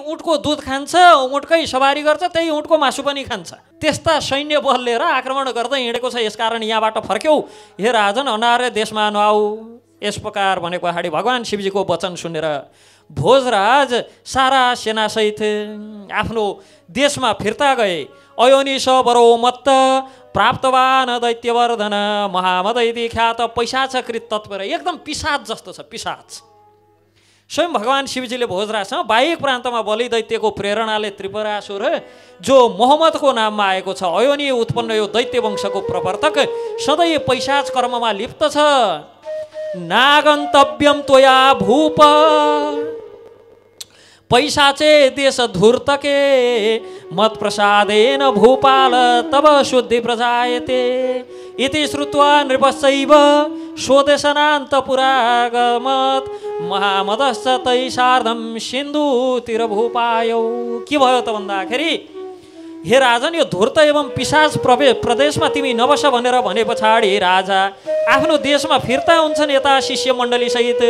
ऊँटको दुध खान्छ, ऊँटकै सवारी गर्छ, त्यही ऊँटको मासु पनि खान्छ। त्यस्ता सैन्य बल लिएर आक्रमण गर्दै हिँडेको छ, यसकारण यहाँबाट फर्क्यौ, हे राजन अनार्य देशमा नआऊ। यस प्रकार भने पछाडि भगवान् शिवजीको वचन सुनेर भोजराज सारा सेनासहित आफ्नो देशमा फिर्ता गए। अयोनिश बरो मत्त प्राप्तवान दैत्यवर्धन महामदैति ख्यात पैशाचकृत तत्पर। एकदम पिशाच जस्तो छ, पिशाच। स्वयं भगवान् शिवजीले भोजराजसँग बाहिक प्रान्तमा बलि दैत्यको प्रेरणाले त्रिपुरासुर जो मोहम्मदको नाममा आएको छ, अयोनि उत्पन्न यो दैत्य वंशको प्रवर्तक सधैँ पैशाच कर्ममा लिप्त छ। नागन्तव्यम त्वया भूप पैशाचे देश धूर्तके मत प्रसादेन भूपाल तब शुद्धि प्रजायते। इति श्रुत्वा नृपश्चैव स्वदेशनान्तपुरागमत् महामदश्च तै सार्धं सिन्धुतिर भूपायौ। के भयो त भन्दाखेरि, हे राजन यो धूर्त एवं पिशाच प्रदेशमा तिमी नबस भनेर भने पछाडि राजा आफ्नो देशमा फिर्ता हुन्छन्। यता शिष्य मण्डली सहित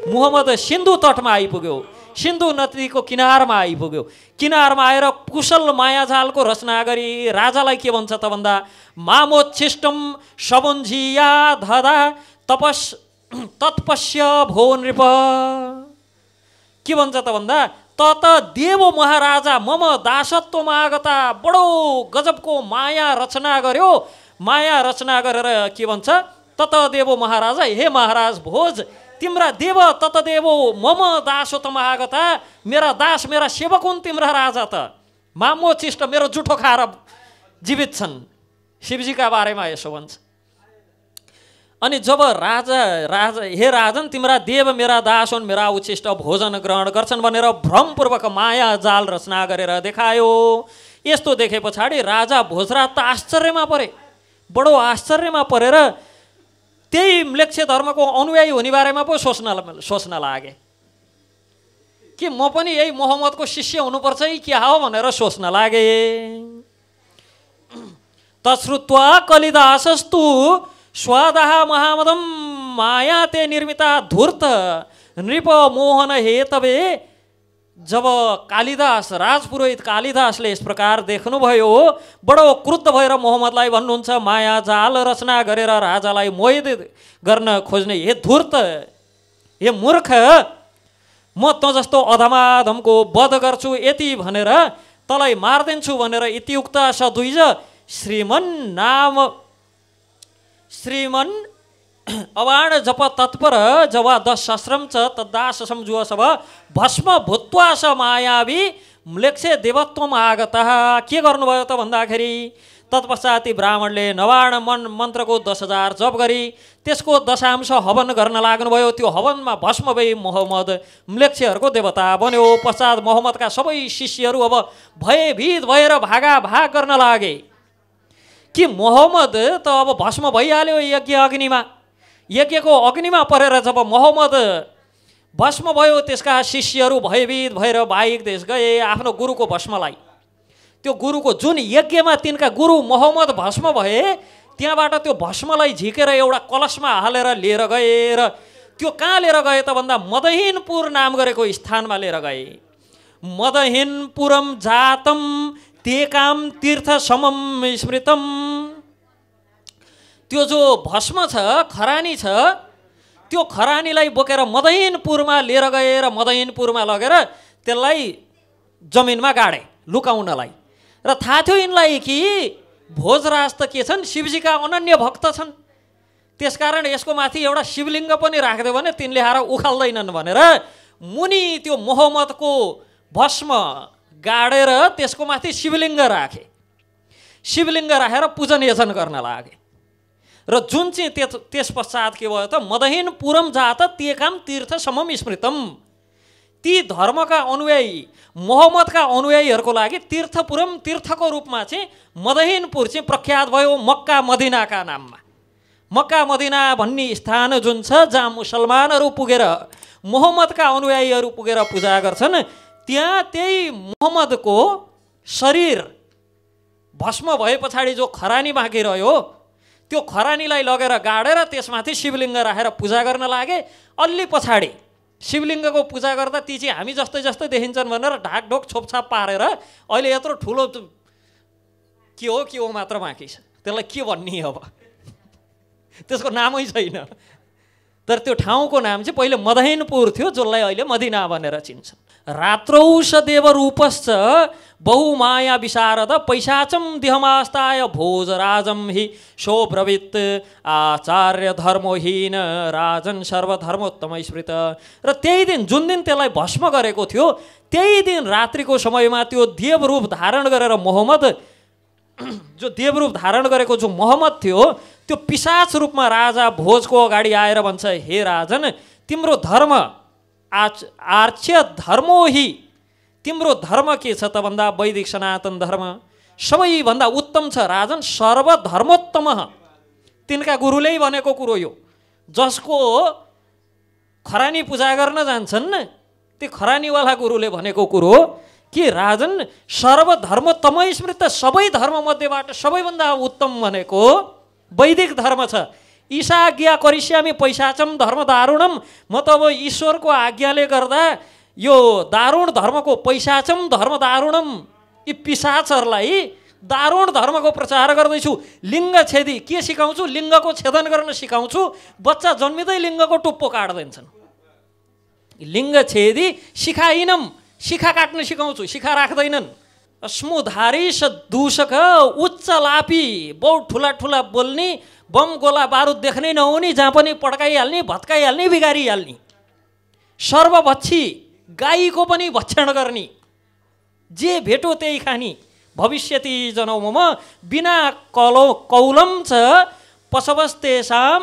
मुहम्मद सिन्धु तटमा आइपुग्यो, सिन्धु नदीको किनारमा आइपुग्यो। किनारमा आएर कुशल मायाजालको रचना गरी राजालाई के भन्छ त भन्दा, मामोच्छिष्टम सबुन्झिया धदा तत्पश्य भो नृप। के भन्छ त भन्दा, तत देव महाराजा मम दासत्वमा आगता। बडो गजबको माया रचना गर्यो। माया रचना गरेर के भन्छ, तत देव महाराजा, हे महाराज भोज, तिम्रा देव तत देव मम दासत्वमा आगता। मेरा दास, मेरा सेवक हुन् तिम्रा राजा त। मामोचिष्ट मेरो जुठो खाएर जीवित छन्। शिवजीका बारेमा यसो भन्छ। अनि जब राजा हे राजन तिम्रा देव मेरा दास हुन्, मेरा उच्छिष्ट भोजन ग्रहण गर्छन् भनेर भ्रमपूर्वक माया जाल रचना गरेर देखायो। यस्तो देखे पछाडि राजा भोजराज त आश्चर्यमा परे। बडो आश्चर्यमा परेर त्यही म्लेच्छ धर्मको अनुयायी हुने बारेमा पो सोच्न लागे कि म पनि यही मोहम्मदको शिष्य हुनुपर्छ कि क्या हो भनेर सोच्न लागे। तश्रुत्वा कलिदासस्तु स्वादः महामदम मायाते निर्मिता धूर्त नृप मोहन हेतवे। जब कालिदास, राजपुरोहित कालिदासले यस प्रकार देख्नुभयो, बडो क्रुद्ध भएर मोहम्मदलाई भन्नुहुन्छ, माया जाल रचना गरेर राजालाई मोहित गर्न खोज्ने हे धूर्त, हे मूर्ख, म त जस्तो अधमाधमको वध गर्छु यति भनेर तँलाई मार्दिन्छु भनेर इतियुक्त सद्विज श्रीमन अवाण जप तत्पर जवा 10 सहस्रम च तद्दास समजुव सब भस्म भूत्वा स मायावी म्लेच्छे देवत्वम आगतः। के गर्नुभयो त भन्दाखेरि, तत्पश्चाति ब्राह्मणले नवाण मन्त्रको 10,000 जप गरी त्यसको दशांश हवन गर्न लाग्नुभयो। त्यो हवनमा भस्म भई मोहम्मद म्लेच्छहरूको देवता बन्यो। पश्चात मोहम्मदका सबै शिष्यहरू अब भयभीत भएर भागाभाग गर्न लागे कि मोहम्मद त अब भस्म भइहाल्यो यज्ञ अग्निमा। यज्ञको अग्निमा परेर जब मोहम्मद भस्म भयो, त्यसका शिष्यहरू भयभीत भएर बाहिक देश गए आफ्नो गुरुको भस्मलाई। त्यो गुरुको जुन यज्ञमा तिनका गुरु मोहम्मद भस्म भए, त्यहाँबाट त्यो भस्मलाई झिकेर एउटा कलशमा हालेर लिएर गए। र त्यो कहाँ लिएर गए त भन्दा मदहिनपुर नाम गरेको स्थानमा लिएर गए। मदहिनपुरम जातम तेकाम तीर्थ समम स्मृतम। त्यो जो भस्म छ, खरानी छ, त्यो खरानीलाई बोकेर मदहिनपुरमा लिएर गए र मदहिनपुरमा लगेर त्यसलाई जमिनमा गाडे लुकाउनलाई। र थाहा थियो यिनलाई कि भोजराज त के छन्, शिवजीका अनन्य भक्त छन्, त्यसकारण यसको माथि एउटा शिवलिङ्ग पनि राखिदियो भने तिनले आएर उखाल्दैनन् भनेर मुनि त्यो मोहम्मदको भस्म गाडेर त्यसको माथि शिवलिङ्ग राखे। शिवलिङ्ग राखेर पूजन यजन गर्न लागे। र जुन चाहिँ त्यस पश्चात के भयो त, मदहिनपुरम जात तेकाम तीर्थ समम स्मृतम। ती धर्मका अनुयायी, मोहम्मदका अनुयायीहरूको लागि तीर्थपुरम, तीर्थको रूपमा चाहिँ मदहिनपुर चाहिँ प्रख्यात भयो मक्का मदिनाका नाममा। मक्का मदिना भन्ने स्थान जुन छ, जहाँ मुसलमानहरू पुगेर, मोहम्मदका अनुयायीहरू पुगेर पूजा गर्छन्, त्यहाँ त्यही मोहम्मदको शरीर भस्म भए पछाडि जो खरानी बाँकी रह्यो, त्यो खरानीलाई लगेर गाडेर त्यसमाथि शिवलिङ्ग राखेर पूजा गर्न लागे। अलि पछाडि शिवलिङ्गको पूजा गर्दा ती चाहिँ हामी जस्तै जस्तै देखिन्छन् भनेर ढाकढोक छोपछाप पारेर अहिले यत्रो ठुलो के हो मात्र बाँकी छ। त्यसलाई के भन्ने अब, त्यसको नामै छैन। तर त्यो ठाउँको नाम चाहिँ पहिले मदहिनपुर थियो, जसलाई अहिले मदिना भनेर चिन्छ। रात्रौष देव रूपश्च बहुमाया विशारद पैशाचम दिहमास्ताय भोजराजम हि शोब्रवीत आचार्य धर्महीन राजन सर्वधर्मोत्तम स्मृत। र त्यही दिन, जुन दिन त्यसलाई भस्म गरेको थियो, त्यही दिन रात्रिको समयमा त्यो देवरूप धारण गरेर मोहम्मद, जो देवरूप धारण गरेको जो मोहम्मद थियो, त्यो पिशाच रूपमा राजा भोजको अगाडि आएर भन्छ, हे राजन, तिम्रो धर्म आर्च्य धर्मो हि, तिम्रो धर्म के छ त भन्दा वैदिक सनातन धर्म सबैभन्दा उत्तम छ राजन, सर्वधर्मोत्तम। तिनका गुरुले भनेको कुरो यो, जसको खरानी पूजा गर्न जान्छन् ती खरानीवाला गुरुले भनेको कुरो कि राजन सर्वधर्मोत्तम स्मृत, सबै धर्ममध्येबाट सबैभन्दा उत्तम भनेको वैदिक धर्म छ। ईशा आज्ञा करिष्यामि पैशाचम धर्म दारुणम, म त अब ईश्वरको आज्ञाले गर्दा यो दारुण धर्मको, पैशाचम धर्म दारुणम, यी पिशाचहरूलाई दारुण धर्मको प्रचार गर्दैछु। लिङ्ग छेदी के सिकाउँछु? लिङ्गको छेदन गर्न सिकाउँछु। बच्चा जन्मिँदै लिङ्गको टुप्पो काट्दैछन्। लिङ्ग छेदी सिकाइनम, शिखा काट्न सिकाउँछु, शिखा राख्दैनन्। स्मुधारी दूषक उच्च लापी, बहुत ठुला ठुला बोल्ने, बम गोला बारुद देख्नै नहुने, जहाँ पनि पड्काइहाल्ने, भत्काइहाल्ने, बिगारिहाल्ने। सर्वभक्षी, गाईको पनि भक्षण गर्ने, जे भेटो त्यही खाने। भविष्यति जनौम बिना कौलम च पशवस्तेषां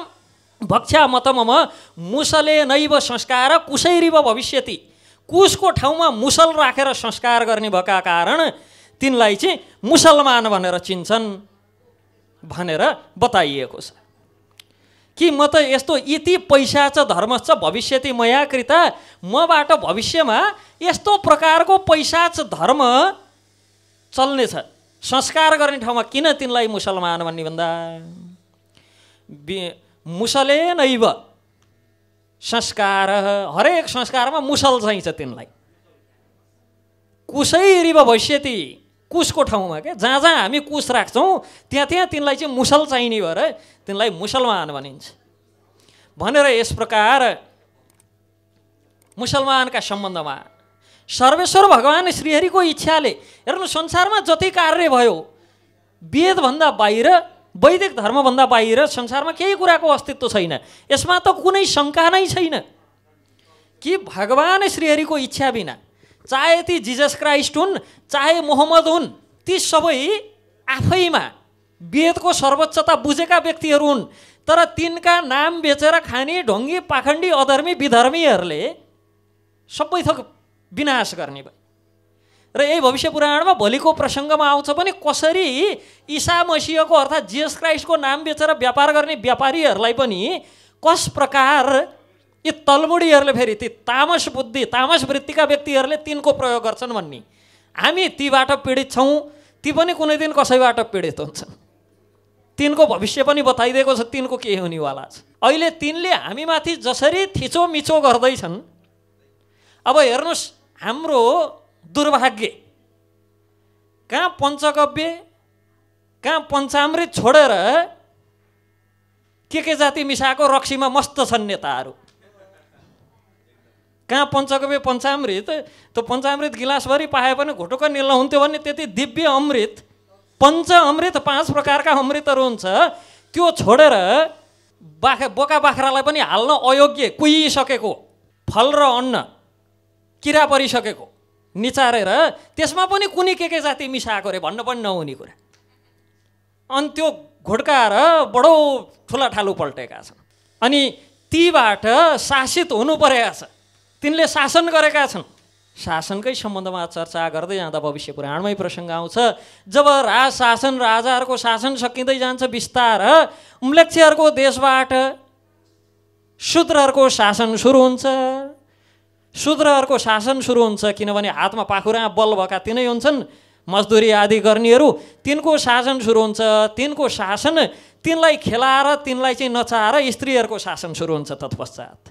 भक्षा मतमम मुसले नैव संस्कार कुशैरिव भविष्यति। कुशको ठाउँमा मुसल राखेर संस्कार गर्ने भएका कारण तिनलाई चाहिँ मुसलमान भनेर चिन्छन् भनेर बताइएको छ। कि म त यस्तो इति पैसाच धर्मश्च भविष्यति मया कृता, मबाट भविष्यमा यस्तो प्रकारको पैसाच धर्म चल्नेछ। संस्कार गर्ने ठाउँमा किन तिनलाई मुसलमान भन्ने भन्दा मुसले नैव संस्कार, हरेक संस्कारमा मुसल चाहिन्छ तिनलाई। कुशैरिव भविष्यति, कुशको ठाउँमा क्या, जहाँ जहाँ हामी कुश राख्छौँ त्यहाँ त्यहाँ तिनलाई चाहिँ मुसल चाहिने भएर तिनलाई मुसलमान भनिन्छ भनेर यस प्रकार मुसलमानका सम्बन्धमा सर्वेश्वर भगवान श्रीहरिको इच्छाले, हेर्नु संसारमा जति कार्य भयो वेदभन्दा बाहिर, वैदिक धर्मभन्दा बाहिर संसारमा केही कुराको अस्तित्व छैन। यसमा त कुनै शङ्का नै छैन कि भगवान श्रीहरिको इच्छा बिना, चाहे ती जिजस क्राइस्ट हुन्, चाहे मोहम्मद हुन्, ती सबै आफैमा वेदको सर्वोच्चता बुझेका व्यक्तिहरू हुन्। तर तिनका नाम बेचेर खाने ढोङ्गी, पाखण्डी, अधर्मी, विधर्मीहरूले सबै थोक विनाश गर्ने भयो। र यही भविष्य पुराणमा भोलिको प्रसङ्गमा आउँछ पनि, कसरी ईसा मसीहको अर्थात् जिजस क्राइस्टको नाम बेचेर व्यापार गर्ने व्यापारीहरूलाई पनि कस प्रकार यी तलमुडीहरूले फेरि ती तामस बुद्धि, तामस वृत्तिका व्यक्तिहरूले तिनको प्रयोग गर्छन् भन्ने। हामी तीबाट पीडित छौँ, ती पनि कुनै दिन कसैबाट पीडित हुन्छन्। तिनको भविष्य पनि बताइदिएको छ, तिनको के हुनेवाला छ। अहिले तिनले हामीमाथि जसरी थिचोमिचो गर्दैछन्, अब हेर्नुहोस् हाम्रो दुर्भाग्य, कहाँ पञ्चगव्य, कहाँ पञ्चामृत छोडेर के जाति मिसाएको रक्सीमा मस्त छन् नेताहरू। कहाँ पञ्चगव्य पञ्चामृत, त्यो पञ्चामृत गिलासभरि पाए पनि घुटुक्क निल्न हुन्थ्यो भने त्यति दिव्य अमृत, पञ्च अमृत 5 प्रकारका अमृतहरू हुन्छ, त्यो छोडेर बोका बाख्रालाई पनि हाल्न अयोग्य, कुहिसकेको फल र अन्न किरा परिसकेको निचारेर त्यसमा पनि कुनै के जाति मिसाएको रे भन्न पनि नहुने कुरा। अनि त्यो घोड्काएर बडो ठुला ठालु पल्टेका छन्। अनि तीबाट शासित हुनु परेका छ, तिनले शासन गरेका छन्। शासनकै सम्बन्धमा चर्चा गर्दै जाँदा भविष्य पुराणमै प्रसङ्ग आउँछ, जब राज शासन, राजाहरूको शासन सकिँदै जान्छ बिस्तार, म्लेच्छहरूको देशबाट शूद्रहरूको शासन सुरु हुन्छ। शूद्रहरूको शासन सुरु हुन्छ किनभने हातमा पाखुरा बल भएका तिनै हुन्छन्, मजदुरी आदि गर्नेहरू, तिनको शासन सुरु हुन्छ। तिनको शासन, तिनलाई खेलाएर, तिनलाई चाहिँ नचाएर स्त्रीहरूको शासन सुरु हुन्छ तत्पश्चात।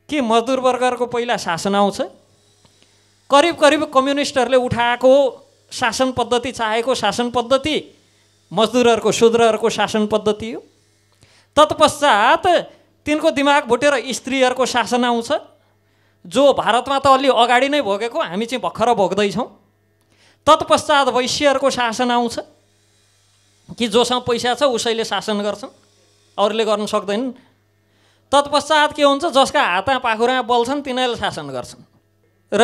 कि मजदुर वर्गको पहिला शासन आउँछ, करिब करिब कम्युनिस्टहरूले उठाएको शासन पद्धति, चाहेको शासन पद्धति मजदुरहरूको शूद्रहरूको शासन पद्धति हो। तत्पश्चात तिनको दिमाग भुटेर स्त्रीहरूको शासन आउँछ, जो भारतमा त अलि अगाडि नै भोगेको, हामी चाहिँ भर्खर भोग्दैछौँ। तत्पश्चात वैश्यहरूको शासन आउँछ कि जोसँग पैसा छ उसैले शासन गर्छन्, अरूले गर्न सक्दैनन्। तत्पश्चात के हुन्छ, जसका हात पाखुरा बल्छन् तिनीहरूले शासन गर्छन्। र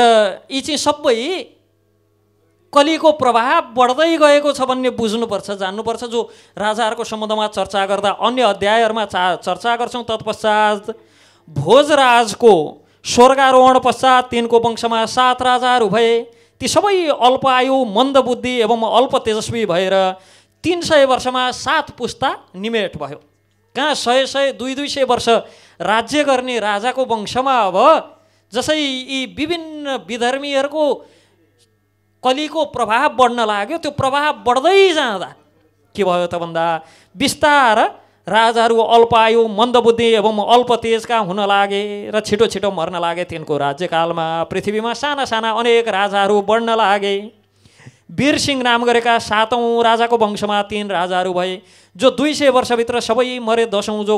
यी चाहिँ सबै कलिको प्रभाव बढ्दै गएको छ भन्ने बुझ्नुपर्छ, जान्नुपर्छ। जो राजाहरूको सम्बन्धमा चर्चा गर्दा अन्य अध्यायहरूमा चर्चा गर्छौँ। तत्पश्चात भोजराजको स्वर्गारोहण पश्चात तिनको वंशमा 7 राजाहरू भए। ती सबै अल्प आयु, मन्दबुद्धि एवं अल्प तेजस्वी भएर 300 वर्षमा 7 पुस्ता निमेट भयो। कहाँ 100-200 वर्ष राज्य गर्ने राजाको वंशमा अब जसै यी विभिन्न विधर्मीहरूको कलिको प्रभाव बढ्न लाग्यो, त्यो प्रभाव बढ्दै जाँदा के भयो त भन्दा बिस्तार राजाहरू अल्पायु, मन्दबुद्धि एवं अल्प तेजका हुन लागे र छिटो छिटो मर्न लागे। तिनको राज्यकालमा पृथ्वीमा साना साना अनेक राजाहरू बढ्न लागे। वीरसिंह नाम गरेका 7औं राजाको वंशमा 3 राजाहरू भए, जो 200 वर्षभित्र सबै मरे। 10औं जो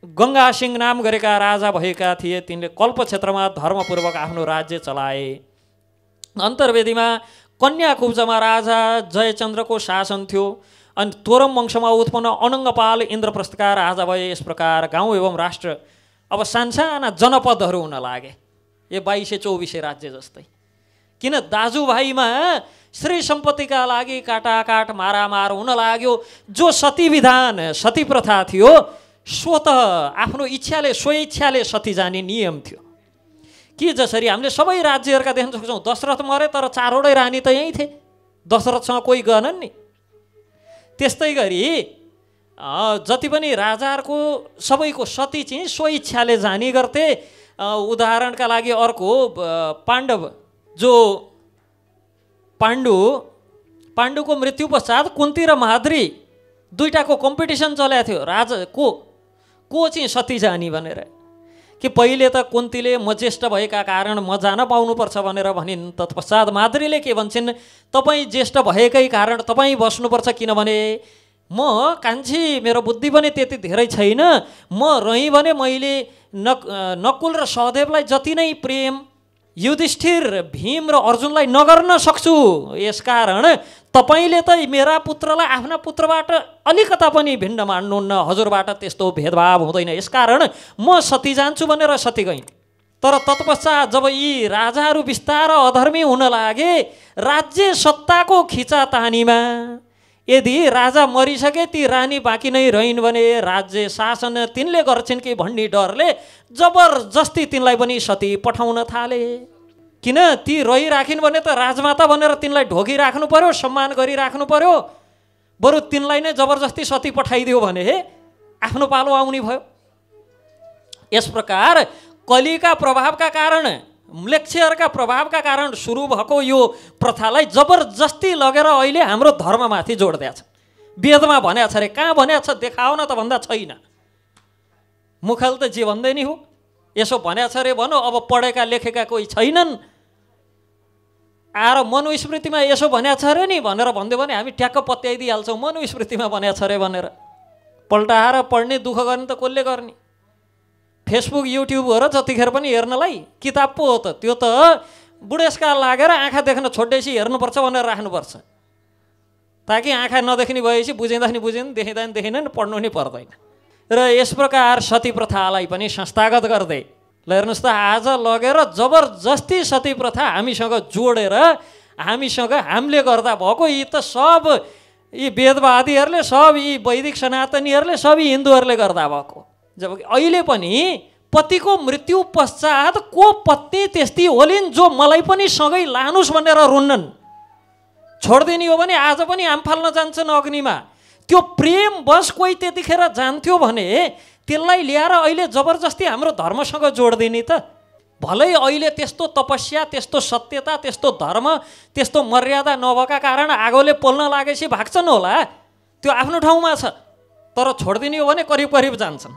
गङ्गा सिंह नाम गरेका राजा भएका थिए, तिनले कल्प क्षेत्रमा धर्मपूर्वक आफ्नो राज्य चलाए। अन्तर्वेदीमा कन्याकुब्जमा राजा जयचन्द्रको शासन थियो। अनि तोरम वंशमा उत्पन्न अनङ्गपाल इन्द्रप्रस्थका राजा भए। यस प्रकार गाउँ एवं राष्ट्र अब सानसाना जनपदहरू हुन लागे, यो 2224 राज्य जस्तै। किन दाजुभाइमा श्री सम्पत्तिका लागि काटाकाट मारामार हुन लाग्यो। जो सती विधान, सती प्रथा थियो, स्वतः आफ्नो इच्छाले स्वइच्छाले सती जाने नियम थियो। कि जसरी हामीले सबै राज्यहरूका देख्न सक्छौँ, दशरथ मरे तर 4वटै रानी त यहीँ थिए, दशरथसँग कोही गएनन् नि। त्यस्तै गरी जति पनि राजाहरूको सबैको सती चाहिँ स्वइच्छाले जाने गर्थे। उदाहरणका लागि अर्को पाण्डव, जो पाण्डुको मृत्यु पश्चात कुन्ती र महाद्री दुईटाको कम्पिटिसन चलेको थियो, राजा को चाहिँ सती जाने भनेर। कि पहिले त कुन्तीले म ज्येष्ठ भएका कारण म जान पाउनुपर्छ भनेर भनिन्। तत्पश्चात माद्रीले के भन्छन्, तपाईँ ज्येष्ठ भएकै कारण तपाईँ बस्नुपर्छ, किनभने म कान्छी, मेरो बुद्धि पनि त्यति धेरै छैन। म रहीँ भने मैले नकुल र सहदेवलाई जति नै प्रेम युधिष्ठिर, भीम र अर्जुनलाई नगर्न सक्छु। यसकारण तपाईँले त मेरा पुत्रलाई आफ्ना पुत्रबाट अलिकता पनि भिन्न मान्नुहुन्न, हजुरबाट त्यस्तो भेदभाव हुँदैन, यसकारण म सती जान्छु भनेर सती गइन्। तर तत्पश्चात जब यी राजाहरू बिस्तार अधर्मी हुन लागे, राज्य सत्ताको खिचातानीमा यदि राजा मरिसके ती रानी बाँकी नै रहिन् भने राज्य शासन तिनले गर्छन् कि भन्ने डरले जबरजस्ती तिनलाई पनि सती पठाउन थाले। किन ती रहिराखिन् भने त राजमाता भनेर तिनलाई ढोगिराख्नु पर्यो, सम्मान गरिराख्नु पर्यो। बरु तिनलाई नै जबरजस्ती सती पठाइदियो भने आफ्नो पालो आउने भयो। यस प्रकार कलिका प्रभावका कारण, म्लेच्छहरूका प्रभावका कारण सुरु भएको यो प्रथालाई जबरजस्ती लगेर अहिले हाम्रो धर्ममाथि जोड दिएछ। वेदमा भनेको छ अरे, कहाँ भनेको छ देखाओ न त भन्दा छैन। मुखल त जे भन्दै नि हो, यसो भनेको छ अरे भनौँ। अब पढेका लेखेका कोही छैनन्, आएर मनुस्मृतिमा यसो भनेको छ अरे नि भनेर भन्दै भने हामी ट्याक्क पत्याइदिइहाल्छौँ मनुस्मृतिमा भनेको छ अरे भनेर। पल्टाएर पढ्ने, दुःख गर्ने त कसले गर्ने? फेसबुक युट्युबहरू जतिखेर पनि हेर्नलाई किताब पो हो त, त्यो त बुढेसकाल लागेर आँखा देख्न छोड्दैछ हेर्नुपर्छ भनेर राख्नुपर्छ, ताकि आँखा नदेख्ने भएपछि बुझिँदा नि बुझिँदैन, देखिँदा नि देखिँदैन, पढ्नु नि पर्दैन। र यस प्रकार सती प्रथालाई पनि संस्थागत गर्दै ल हेर्नुहोस् त, आज लगेर जबरजस्ती सती प्रथा हामीसँग जोडेर हामीले गर्दा भएको। यी त सब यी वेदवादीहरूले, सब यी वैदिक सनातनीहरूले, सब यी हिन्दूहरूले गर्दा भएको। जबकि अहिले पनि पतिको मृत्यु पश्चात को पत्नी त्यस्ती होलिन् जो मलाई पनि सँगै लानुस् भनेर रुन्नन्। छोडिदिने हो भने आज पनि आम फाल्न जान्छन् अग्निमा। त्यो प्रेम बस कोही त्यतिखेर जान्थ्यो भने त्यसलाई ल्याएर अहिले जबरजस्ती हाम्रो धर्मसँग जोडिदिने त। भलै अहिले त्यस्तो तपस्या, त्यस्तो सत्यता, त्यस्तो धर्म, त्यस्तो मर्यादा नभएका कारण आगोले पोल्न लागेपछि भाग्छन् होला, त्यो आफ्नो ठाउँमा छ। तर छोडिदिने हो भने करिब करिब जान्छन्।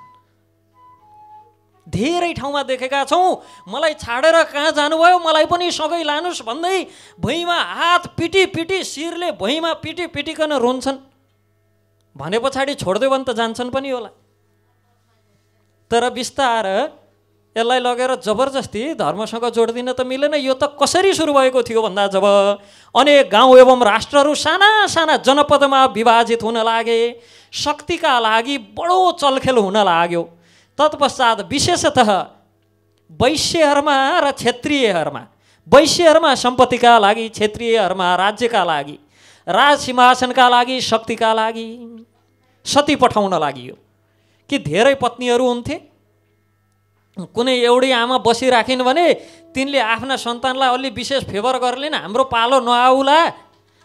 धेरै ठाउँमा देखेका छौँ। मलाई छाडेर कहाँ जानुभयो, मलाई पनि सँगै लानुहोस् भन्दै भुइँमा हात पिटी पिटी शिरले भुइँमा पिटी पिटिकन रुन्छन्। भने पछाडि छोडिदियो भने त जान्छन् पनि होला। तर बिस्तार यसलाई लगेर जबरजस्ती धर्मसँग जोडिदिन त मिलेन। यो त कसरी सुरु भएको थियो भन्दा जब अनेक गाउँ एवं राष्ट्रहरू साना साना जनपदमा विभाजित हुन लागे, शक्तिका लागि बडो चलखेल हुन लाग्यो। तत्पश्चात विशेषतः वैश्यहरूमा र क्षेत्रीयहरूमा, वैश्यहरूमा सम्पत्तिका लागि, क्षेत्रीयहरूमा राज्यका लागि, राज सिंहासनका लागि, शक्तिका लागि सती पठाउन लागि कि धेरै पत्नीहरू हुन्थे। कुनै एउटी आमा बसिराखिन् भने तिनले आफ्ना सन्तानलाई अलि विशेष फेभर गर्लिन्, हाम्रो पालो नआउला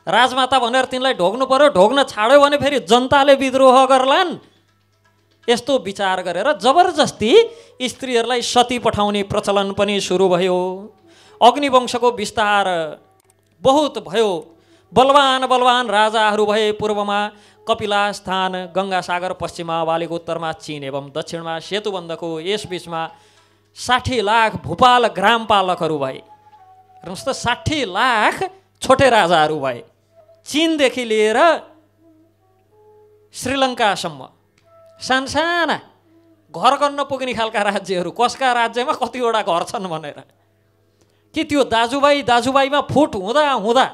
राजमाता भनेर तिनलाई ढोग्नु पर्यो, ढोग्न छाड्यो भने फेरि जनताले विद्रोह गर्लान्। यस्तो विचार गरेर जबरजस्ती स्त्रीहरूलाई सती पठाउने प्रचलन पनि सुरु भयो। अग्निवंशको विस्तार बहुत भयो। बलवान बलवान राजाहरू भए। पूर्वमा कपिलास्थान, गङ्गासागर, पश्चिममा वालिको, उत्तरमा चीन एवं दक्षिणमा सेतुबन्धको, यसबीचमा 60 लाख भूपाल ग्रामपालकहरू भए। हेर्नुहोस् त, 60 लाख छोटे राजाहरू भए। चीनदेखि लिएर श्रीलङ्कासम्म सानसाना घर गर्न पुग्ने खालका राज्यहरू। कसका राज्यमा कतिवटा घर छन् भनेर कि त्यो दाजुभाइ दाजुभाइमा फुट हुँदा हुँदा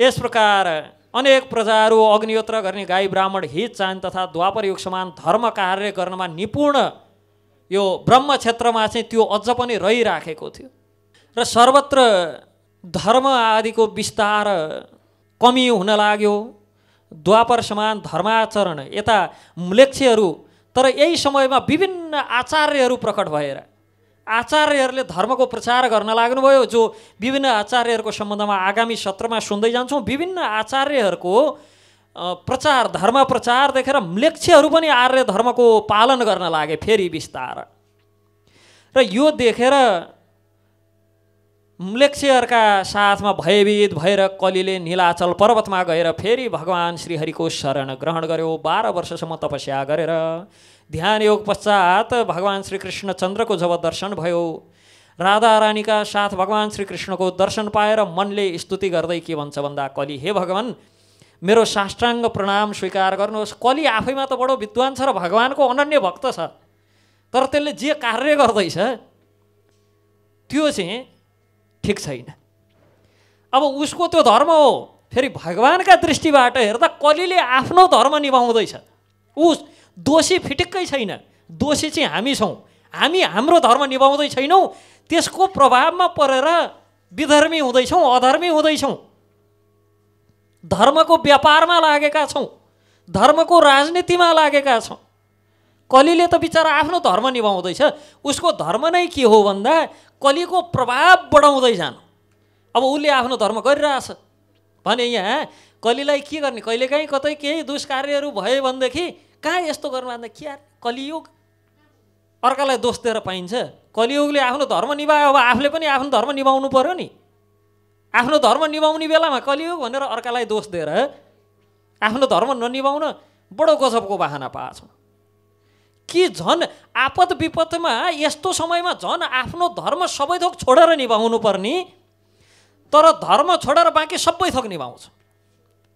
यस प्रकार अनेक प्रजाहरू अग्निहोत्र गर्ने गाई ब्राह्मण हित चाहन तथा द्वापर युग समान धर्म कार्य गर्नमा निपुण यो ब्रह्म क्षेत्रमा चाहिँ त्यो अझ पनि रहिराखेको थियो। र सर्वत्र धर्म आदिको विस्तार कमी हुन लाग्यो। द्वापर समान धर्माचरण यता म्लेच्छहरू। तर यही समयमा विभिन्न आचार्यहरू प्रकट भएर आचार्यहरूले धर्मको प्रचार गर्न लाग्नुभयो। जो विभिन्न आचार्यहरूको सम्बन्धमा आगामी सत्रमा सुन्दै जान्छौँ। विभिन्न आचार्यहरूको प्रचार, धर्म प्रचार देखेर म्लेच्छहरू पनि आर्य धर्मको पालन गर्न लागे फेरि बिस्तार। र यो देखेर म्लेच्छहरूका साथमा भयभीत भएर कलिले नीलाचल पर्वतमा गएर फेरि भगवान् श्रीहरिको शरण ग्रहण गर्यो। 12 वर्षसम्म तपस्या गरेर ध्यान योग पश्चात भगवान् श्रीकृष्ण चन्द्रको जब दर्शन भयो, राधा रानीका साथ भगवान् श्रीकृष्णको दर्शन पाएर मनले स्तुति गर्दै के भन्छ भन्दा, कलि हे भगवान् मेरो साष्टाङ्ग प्रणाम स्वीकार गर्नुहोस्। कलि आफैमा त बडो विद्वान छ र भगवानको अनन्य भक्त छ। तर त्यसले जे कार्य गर्दैछ त्यो चाहिँ ठिक छैन। अब उसको त्यो धर्म हो। फेरि भगवानका दृष्टिबाट हेर्दा कलिले आफ्नो धर्म निभाउँदैछ। ऊ दोषी फिटिक्कै छैन। दोषी चाहिँ हामी छौँ। हामी हाम्रो धर्म निभाउँदै छैनौँ। त्यसको प्रभावमा परेर विधर्मी हुँदैछौँ, अधर्मी हुँदैछौँ। धर्मको व्यापारमा लागेका छौँ, धर्मको राजनीतिमा लागेका छौँ। कलिले त बिचारा आफ्नो धर्म निभाउँदैछ। उसको धर्म नै के हो भन्दा कलिको प्रभाव बढाउँदै जानु। अब उसले आफ्नो धर्म गरिरहेछ भने यहाँ कलिलाई के गर्ने? कहिलेकाहीँ कतै केही दुष्कार्यहरू भयो भनेदेखि कहाँ यस्तो गर्नु भन्दा के यार कलियुग, अर्कालाई दोष दिएर पाइन्छ? कलियुगले आफ्नो धर्म निभायो, अब आफूले पनि आफ्नो धर्म निभाउनु पर्यो नि। आफ्नो धर्म निभाउने बेलामा कलियुग भनेर अर्कालाई दोष दिएर आफ्नो धर्म ननिभाउन बडो गजबको बहाना पाछौँ। कि झन् आपद विपदमा यस्तो समयमा झन् आफ्नो धर्म सबै थोक छोडेर निभाउनु पर्ने, तर धर्म छोडेर बाँकी सबै थोक निभाउँछ।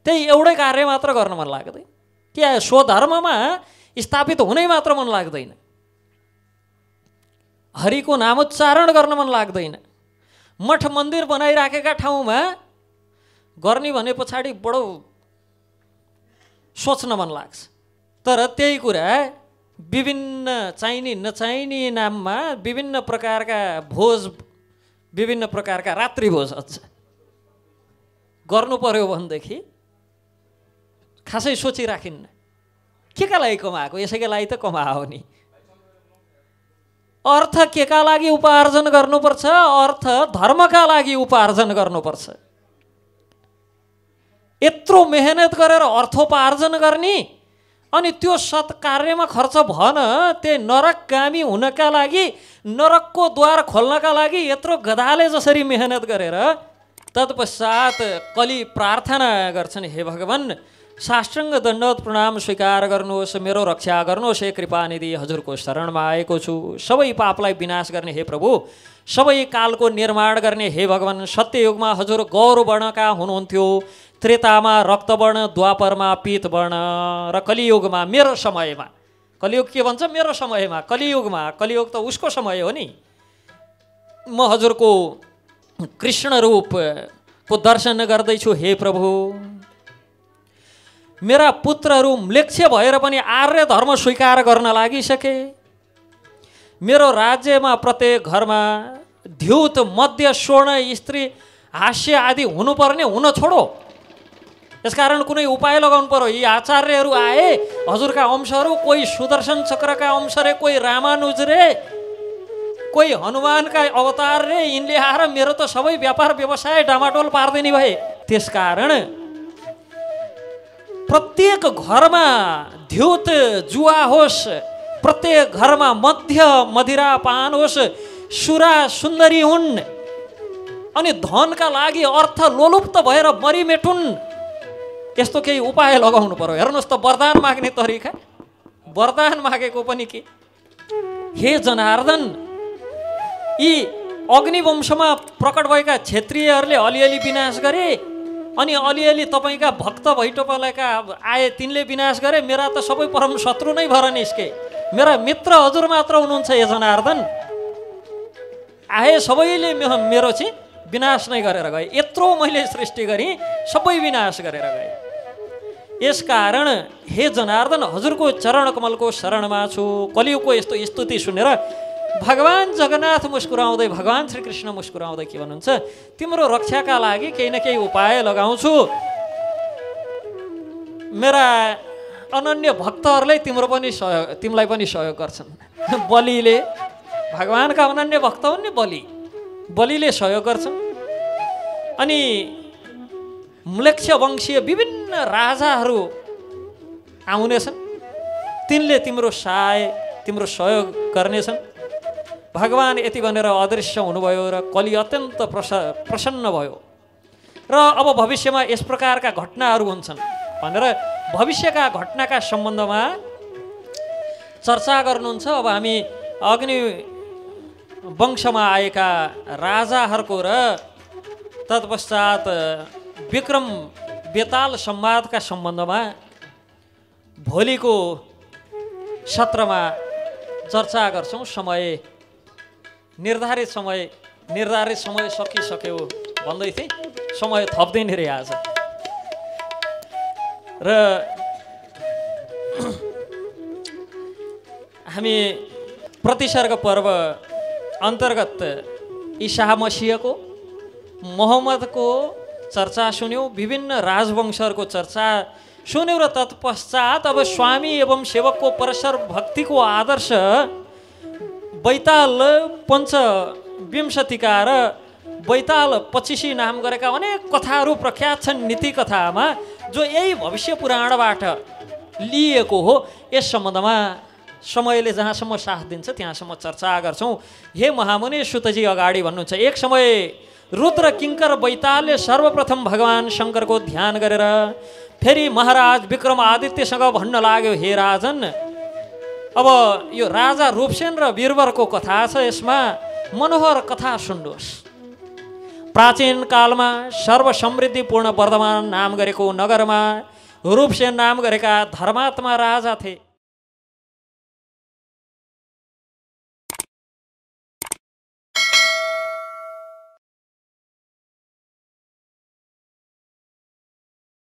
त्यही एउटै कार्य मात्र गर्न मन लाग्दैन। क्या स्वधर्ममा स्थापित हुनै मात्र मन लाग्दैन। हरिको नामोच्चारण गर्न मन लाग्दैन। मठ मन्दिर बनाइराखेका ठाउँमा गर्ने भने पछाडि बडो सोच्न मन लाग्छ। तर त्यही कुरा विभिन्न चाहिने नचाहिने नाममा विभिन्न प्रकारका भोज, विभिन्न प्रकारका रात्रि भोज गर्नु पर्यो भनेदेखि खासै सोचिराखिन्न। केका लागि कमाएको? यसैका लागि त कमाओ नि। अर्थ केका लागि उपार्जन गर्नुपर्छ? अर्थ धर्मका लागि उपार्जन गर्नुपर्छ। यत्रो मेहनत गरेर अर्थोपार्जन गर्ने अनि त्यो सत्कार्यमा खर्च भन, त्यही नरकगामी हुनका लागि, नरकको द्वार खोल्नका लागि यत्रो गधाले जसरी मेहनत गरेर तत्पश्चात कलि प्रार्थना गर्छन्, हे भगवान् साष्टाङ्ग दण्डवत प्रणाम स्वीकार गर्नुहोस्, मेरो रक्षा गर्नुहोस् हे कृपानिधि, हजुरको शरणमा आएको छु। सबै पापलाई विनाश गर्ने हे प्रभु, सबै कालको निर्माण गर्ने हे भगवान्। सत्ययुगमा हजुर गौर वर्णका हुनुहुन्थ्यो, त्रेतामा रक्तवर्ण, द्वापरमा पीतवर्ण र कलियुगमा मेरो समयमा, कलियुग के भन्छ मेरो समयमा, कलियुगमा, कलियुग त उसको समय हो नि, म हजुरको कृष्ण रूपको दर्शन गर्दैछु हे प्रभु। मेरा पुत्रहरू म्लेच्छ भएर पनि आर्य धर्म स्वीकार गर्न लागिसके। मेरो राज्यमा प्रत्येक घरमा द्युत, मध्य, स्वर्ण, स्त्री, हास्य आदि हुनुपर्ने हुन छोडो। यसकारण कुनै उपाय लगाउनु पर्यो। यी आचार्यहरू आए, हजुरका अंशहरू, कोही सुदर्शन चक्रका अंश रे, कोही रामानुज रे, कोही हनुमानका अवतार रे, यिनले आएर मेरो त सबै व्यापार व्यवसाय डामाडोल पार्दिने भए। त्यसकारण प्रत्येक घरमा द्युत जुवा होस्, प्रत्येक घरमा मध्य मदिरा पान होस्, सुरा सुन्दरी हुन्, अनि धनका लागि अर्थ लोलुप्त भएर मरिमेटुन्। यस्तो केही उपाय लगाउनु पर्यो। हेर्नुहोस् त वरदान माग्ने तरिका, वरदान मागेको पनि के। हे जनार्दन, यी अग्निवंशमा प्रकट भएका क्षेत्रीयहरूले अलिअलि विनाश गरे, अनि अलिअलि तपाईँका भक्त भैटोपालका आए, तिनले विनाश गरे। मेरा त सबै परम शत्रु नै भएर निस्के। मेरा मित्र हजुर मात्र हुनुहुन्छ हे जनार्दन। आए सबैले मेरो चाहिँ विनाश नै गरेर गए। यत्रो मैले सृष्टि गरेँ, सबै विनाश गरेर गए। यसकारण हे जनार्दन, हजुरको चरण कमलको शरणमा छु। कलियुगको यस्तो स्तुति सुनेर भगवान जगन्नाथ मुस्कुराउँदै, भगवान श्रीकृष्ण मुस्कुराउँदै के भन्नुहुन्छ, तिम्रो रक्षाका लागि केही न केही उपाय लगाउँछु। मेरा अनन्य भक्तहरूले तिमीलाई पनि सहयोग गर्छन्। बलिले, भगवानका अनन्य भक्त हुन् नि बलि, बलिले सहयोग गर्छन्। अनि म्लेच्छ वंशीय विभिन्न राजाहरू आउनेछन्, तिनले तिम्रो सहाय, तिम्रो सहयोग गर्नेछन्। भगवान यति भनेर अदृश्य हुनुभयो र कलि अत्यन्त प्रसन्न भयो। र अब भविष्यमा यस प्रकारका घटनाहरू हुन्छन् भनेर भविष्यका घटनाका सम्बन्धमा चर्चा गर्नुहुन्छ। अब हामी अग्नि वंशमा आएका राजाहरूको र तत्पश्चात विक्रम बेताल संवादका सम्बन्धमा भोलिको सत्रमा चर्चा गर्छौँ। निर्धारित समय सकिसक्यो भन्दै थिएँ, समय थप्दैन रे आज। र हामी प्रतिसर्ग पर्व अन्तर्गत ईसा मसीहको, मोहम्मदको चर्चा सुन्यौँ, विभिन्न राजवंशहरूको चर्चा सुन्यौँ र तत्पश्चात अब स्वामी एवं सेवकको परस्पर भक्तिको आदर्श बैताल पञ्चविंशतिका र बैताल 25 नाम गरेका अनेक कथाहरू प्रख्यात छन् नीति कथामा, जो यही भविष्य पुराणबाट लिएको हो। यस सम्बन्धमा समयले जहाँसम्म साथ दिन्छ त्यहाँसम्म चर्चा गर्छौँ। हे महामुनि सुतजी अगाडि भन्नुहुन्छ, एक समय रुद्र किङ्कर बैतालले सर्वप्रथम भगवान शङ्करको ध्यान गरेर फेरि महाराज विक्रमादित्यसँग भन्न लाग्यो, हे राजन, अब यो राजा रूपसेन र वीरवरको कथा छ, यसमा मनोहर कथा सुन्नुहोस्। प्राचीन कालमा सर्वसमृद्धिपूर्ण वर्धमान नाम गरेको नगरमा रूपसेन नाम गरेका धर्मात्मा राजा थिए।